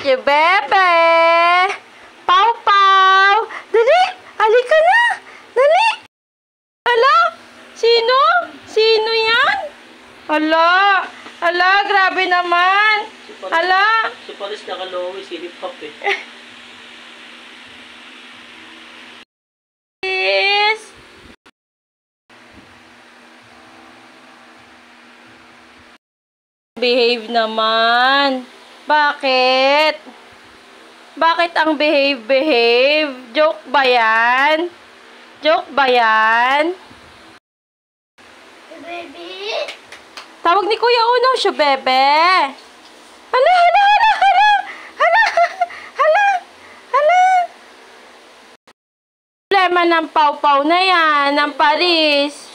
Si Bebe! Pau Pau! Dali! Halika na! Dali! Hala! Sino? Sino yan? Hala! Hala! Grabe naman! Hala! Si Paris nakalowi, si Hip Hop eh. Behave naman. Bakit? Bakit ang behave? Joke ba yan? Joke ba yan? Baby? Tawag ni Kuya Uno siya, Bebe. Hala, hala, hala, hala. Hala, hala, hala. Problema ng Pau Pau na yan, ng Paris.